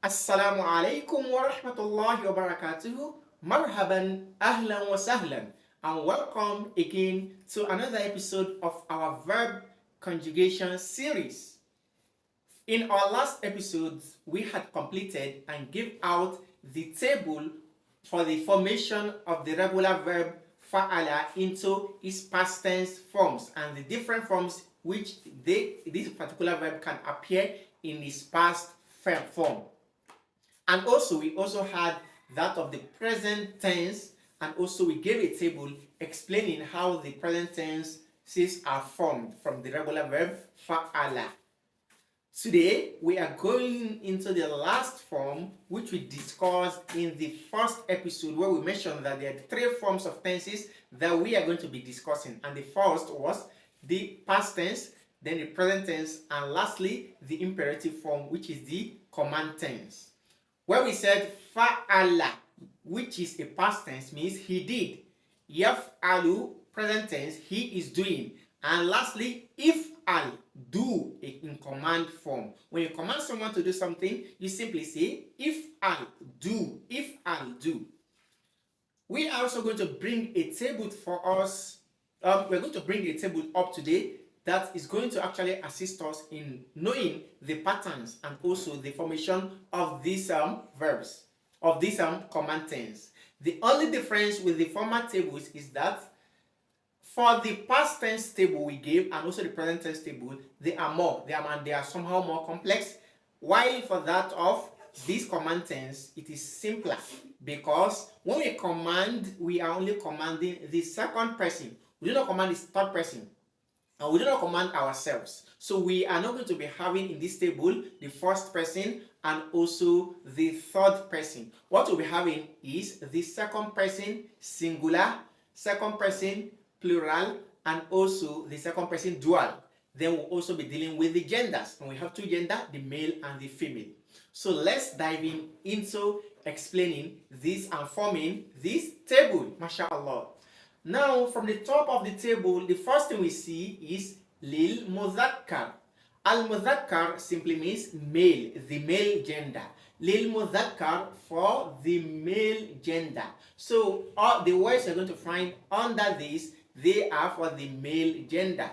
Assalamu alaikum wa rahmatullahi wa barakatuhu. Marhaban, ahlan wa sahlan, and welcome again to another episode of our verb conjugation series. In our last episodes, we had completed and give out the table for the formation of the regular verb fa'ala into its past tense forms and the different forms which this particular verb can appear in its past form. And also we also had that of the present tense, and also we gave a table explaining how the present tenses are formed from the regular verb fa'ala. Today we are going into the last form which we discussed in the first episode, where we mentioned that there are three forms of tenses that we are going to be discussing, and the first was the past tense, then the present tense, and lastly the imperative form, which is the command tense. Where we said fa'ala, which is a past tense, means he did. Yaf'alu, present tense, he is doing. And lastly, if'al, do, in command form. When you command someone to do something, you simply say if'al, do, if'al, do. We are also going to bring a table for us. We're going to bring a table up today that is going to actually assist us in knowing the patterns and also the formation of these verbs, of this command tense. The only difference with the former tables is that for the past tense table we gave and also the present tense table, they are somehow more complex, while for that of this command tense, it is simpler, because when we command, we are only commanding the second person. We do not command the third person, and we do not command ourselves. So we are not going to be having in this table the first person and also the third person. What we'll be having is the second person singular, second person plural, and also the second person dual. Then we'll also be dealing with the genders, and we have two genders, the male and the female. So let's dive into explaining this and forming this table, mashallah. Now, from the top of the table, the first thing we see is lil mudhakkar. Al mudhakkar simply means male, the male gender. Lil mudhakkar for the male gender. So all the words you're going to find under this, they are for the male gender.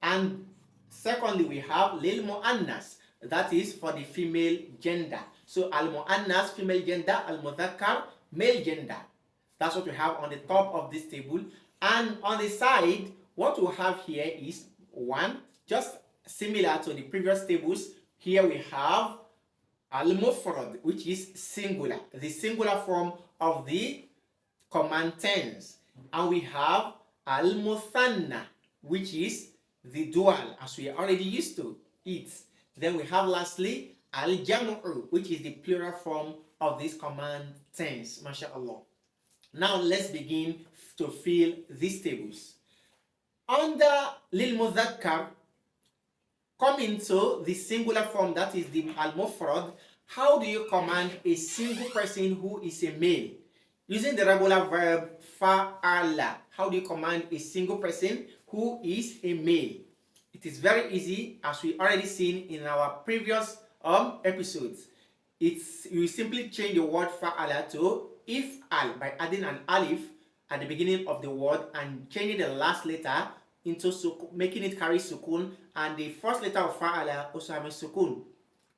And secondly, we have lil muannas, that is for the female gender. So al muannas, female gender, al mudhakkar, male gender. That's what we have on the top of this table. And on the side, what we have here is one, just similar to the previous tables. Here we have al-mufrad, which is singular, the singular form of the command tense. And we have al-muthanna, which is the dual, as we are already used to it. Then we have lastly al-jam'u, which is the plural form of this command tense, mashallah. Now let's begin to fill these tables. Under lil mudhakkar, coming to the singular form, that is the al-mufrad, how do you command a single person who is a male? Using the regular verb fa'ala. How do you command a single person who is a male? It is very easy, as we already seen in our previous episodes. You simply change the word fa'ala to if'al by adding an alif at the beginning of the word and changing the last letter into making it carry sukun, and the first letter of fa'ala also having sukun.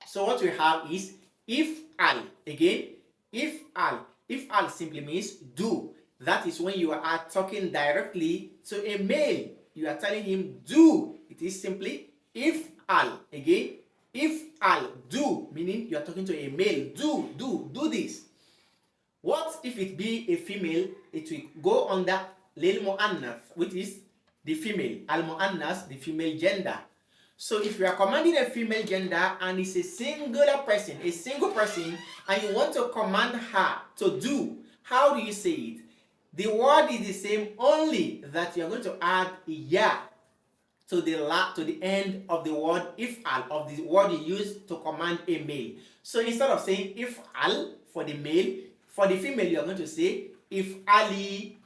So what we have is if'al. Again, if'al. If'al simply means do. That is when you are talking directly to a male. You are telling him do. It is simply if'al. Again, if'al, do, meaning you are talking to a male. Do this. What if it be a female? It will go under lil mu'annath, which is the female. Al mu'annas, the female gender. So if you are commanding a female gender and it's a singular person, a single person, and you want to command her to do, how do you say it? The word is the same, only that you are going to add ya to the end of the word if'al, of the word you use to command a male. So instead of saying if'al for the male, for the female you are going to say if'ali,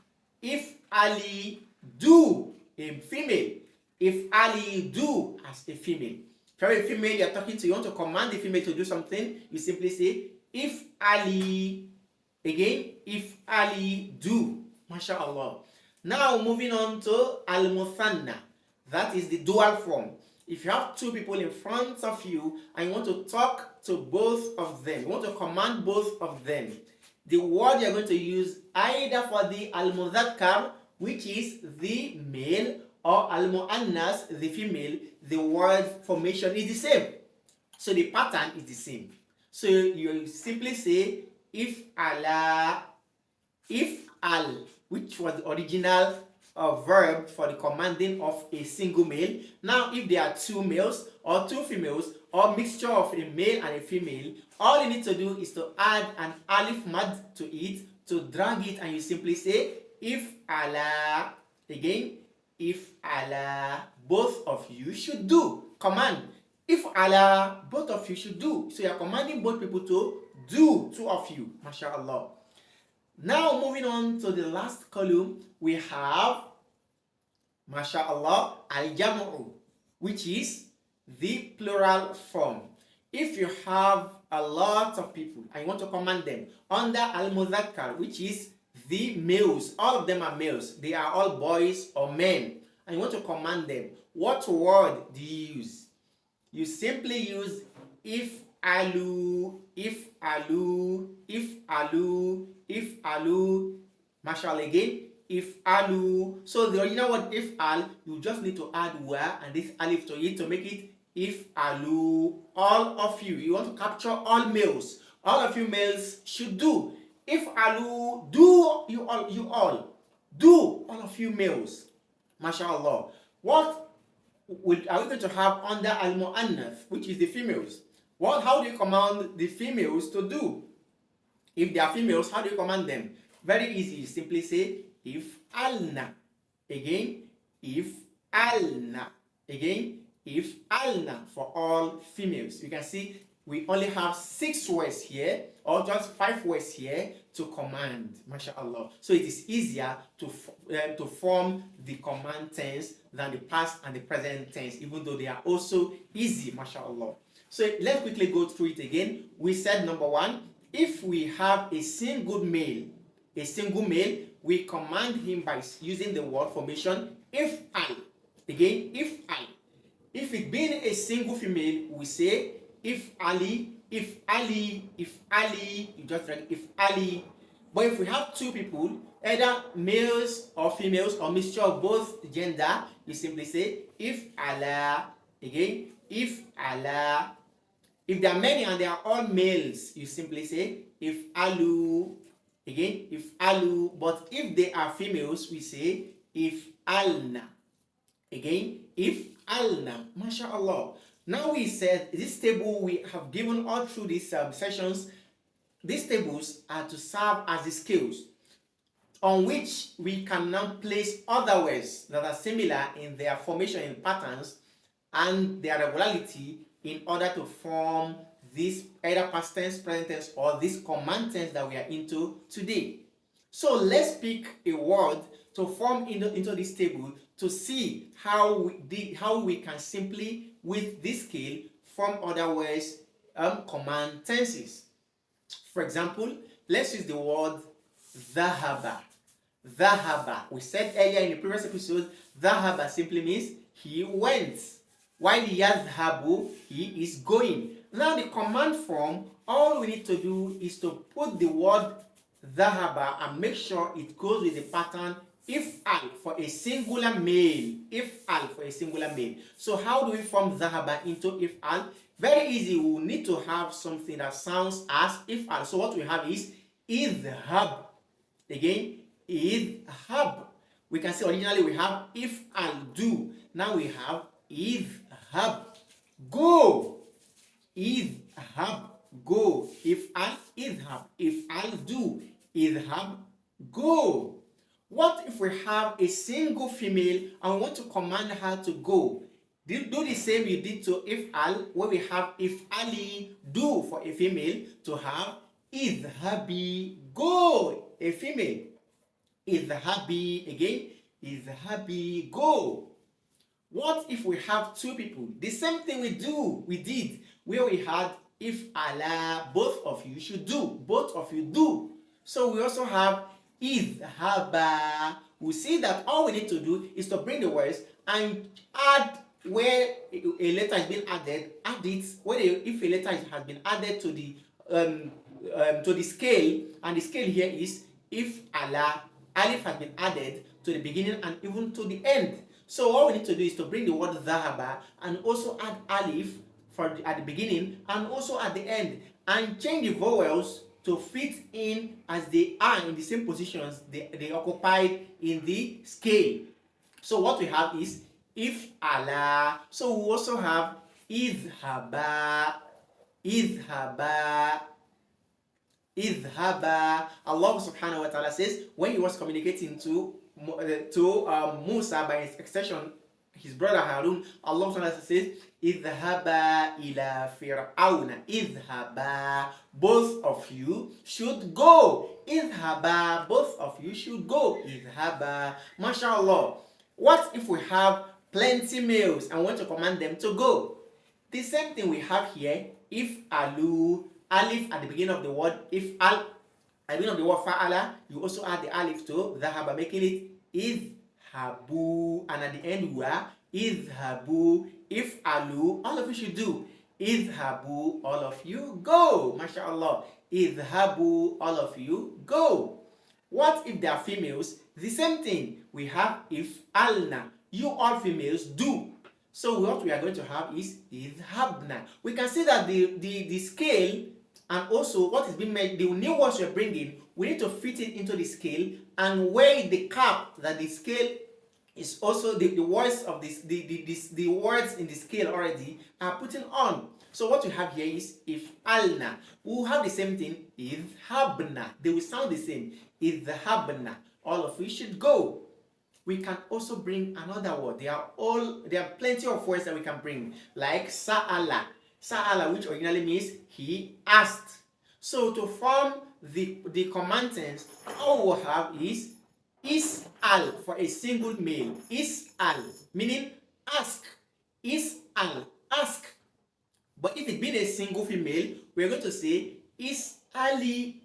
do, a female. If Ali do as a female. If you're a female, you're talking to, you want to command the female to do something, you simply say, if Ali, again, if Ali do, mashallah. Now moving on to al-muthanna, that is the dual form. If you have two people in front of you and you want to talk to both of them, you want to command both of them, the word you're going to use either for the al-mudhakkar, which is the male, or al-mu'annas, the female, the word formation is the same. So the pattern is the same. So you simply say if ala, if al, which was the original verb for the commanding of a single male. Now if there are two males or two females or mixture of a male and a female, all you need to do is to add an alif mad to it, to drag it, and you simply say if ala, again, if ala, both of you should do. Command, if ala, both of you should do. So you are commanding both people to do, two of you, mashallah. Now moving on to the last column, we have, mashallah, al-jam'u, which is the plural form. If you have a lot of people and you want to command them under al-mudhakkar, which is the males, all of them are males, they are all boys or men, and you want to command them, what word do you use? You simply use if alu, if alu, if alu, if alu, mashallah, again, if alu. So the original word if al, you just need to add wa and this alif to it to make it if alu. All of you, you want to capture all males. All of you males should do. If alu, do, you all. Do, all of you males. Mashallah. What are we going to have under al-mu'annath, which is the females? How do you command the females to do? If they are females, how do you command them? Very easy. You simply say if alna. Again, if alna. Again, if alna, for all females. You can see we only have 6 words here, or just 5 words here to command, mashallah. So it is easier to form the command tense than the past and the present tense, even though they are also easy, mashallah. So let's quickly go through it again. We said number 1, if we have a single male, we command him by using the word formation if al. Again, if al. If it being a single female, we say if Ali, if Ali, if Ali, you just write if Ali. But if we have two people, either males or females or mixture of both gender, you simply say if Allah. Again, if Allah. If there are many and they are all males, you simply say if Alu. Again, if Alu. But if they are females, we say if Alna. Again, if Alna. MashaAllah. Now we said this table we have given all through these sessions. These tables are to serve as the scales on which we can now place other words that are similar in their formation in patterns and their regularity in order to form this either past tense, present tense, or this command tense that we are into today. So let's pick a word to form into this table to see how we can simply, with this scale, form other words, command tenses. For example, let's use the word dhahaba. Dhahaba. We said earlier in the previous episode, dhahaba simply means he went. While yadhabu, he is going. Now the command form, all we need to do is to put the word dhahaba and make sure it goes with the pattern if'al for a singular male. If'al for a singular male. So how do we form dhahaba into if'al? Very easy. We will need to have something that sounds as if'al. So what we have is idhab. Again, idhab. We can see originally we have if'al, do. Now we have idhab, go. Idhab, go. If'al, idhab. If'al, do. Idhab, go. What if we have a single female and we want to command her to go? Do the same you did to if'al, where we have if'ali, do for a female, to have idhabi, go, a female. Idhabi, again, idhabi, go. What if we have two people? The same thing we did, where we had if Allah, both of you should do, both of you do. So we also have idhaba. We see that all we need to do is to bring the words and add where a letter is being added, add it. If a letter has been added to the scale, and the scale here is if Allah, alif has been added to the beginning and even to the end. So all we need to do is to bring the word dhahaba and also add alif at the beginning and also at the end, and change the vowels to fit in as they are in the same positions they occupied in the scale. So what we have is if Allah. So we also have idhaba, idhaba, idhaba. Allah subhanahu wa ta'ala says when he was communicating to Musa by his extension, his brother Harun, Allah subhanahu wa ta'ala says idhaba ila fir'auna, idhaba, both of you should go, idhaba, both of you should go, idhaba. MashaAllah. What if we have plenty males and want to command them to go? The same thing we have here. If alu, alif at the beginning of the word, if al at the beginning of the word fa'ala, you also add the alif to dhahaba, making it idhabu, and at the end we are idhabu. If alu, all of you should do. Idhabu, all of you go. MashaAllah. Idhabu, all of you go. What if they are females? The same thing. We have if alna, you all females do. So what we are going to have is idhabna. We can see that the scale and also what is being made, the new words we're bringing, we need to fit it into the scale and weigh the cap that the scale is also the words of this the words in the scale already are putting on. So what we have here is if alna. We will have the same thing, idhabna. They will sound the same. Idhabna. All of you should go. We can also bring another word. There are plenty of words that we can bring, like sa'ala. Sa'ala, which originally means he asked. So to form the command tense, all we will have is al for a single male. Is al, meaning ask. Is al, ask. But if it being a single female, we're going to say is Ali,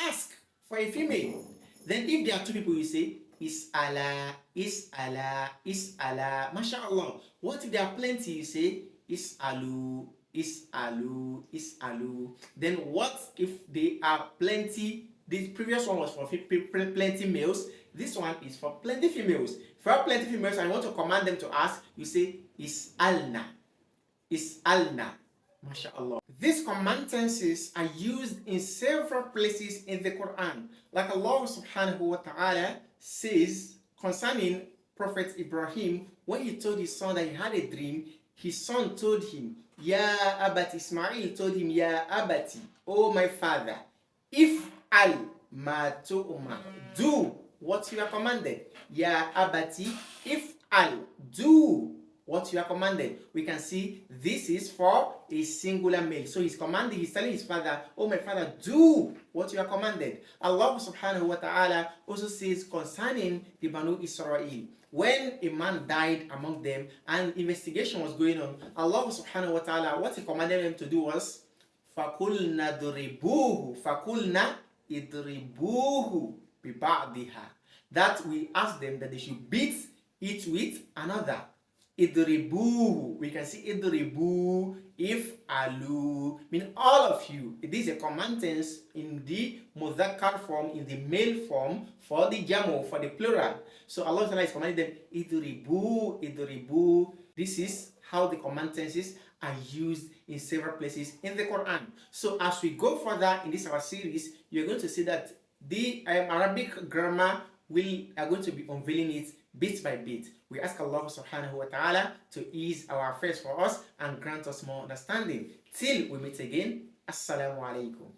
ask for a female. Then if there are two people, you say is Allah, is Allah, is Allah. MashaAllah. What if there are plenty? You say is alu, is alu, is alu. Then what if they are plenty? The previous one was for plenty males. This one is for plenty females. If you have plenty females and you want to command them to ask, you say is alna, is alna. MashaAllah. These command tenses are used in several places in the Quran. Like Allah subhanahu wa ta'ala says concerning Prophet Ibrahim, when he told his son that he had a dream, his son told him, Ya abati, Ismail told him, Ya abati, oh my father, if al ma tu'ma, do what you are commanded. Ya abati, if al, do what you are commanded. We can see this is for a singular male. So he's telling his father, oh my father, do what you are commanded. Allah subhanahu wa ta'ala also says concerning the Banu Israel, when a man died among them and investigation was going on, Allah subhanahu wa ta'ala, what he commanded them to do was فَقُلْنَا دُرِبُوهُ فَقُلْنَا إِدْرِبُوهُ بِبَعْضِهَا, that we asked them that they should beat it with another. Idribu, we can see idribu, if alu, mean all of you. It is a command tense in the mudhakkar form, in the male form, for the jamu, for the plural. So Allah is commanding them idribu, idribu. This is how the command tenses are used in several places in the Quran. So as we go further in this our series, you're going to see that the Arabic grammar are going to be unveiling it bit by bit. We ask Allah subhanahu wa ta'ala to ease our affairs for us and grant us more understanding. Till we meet again, Assalamu alaikum.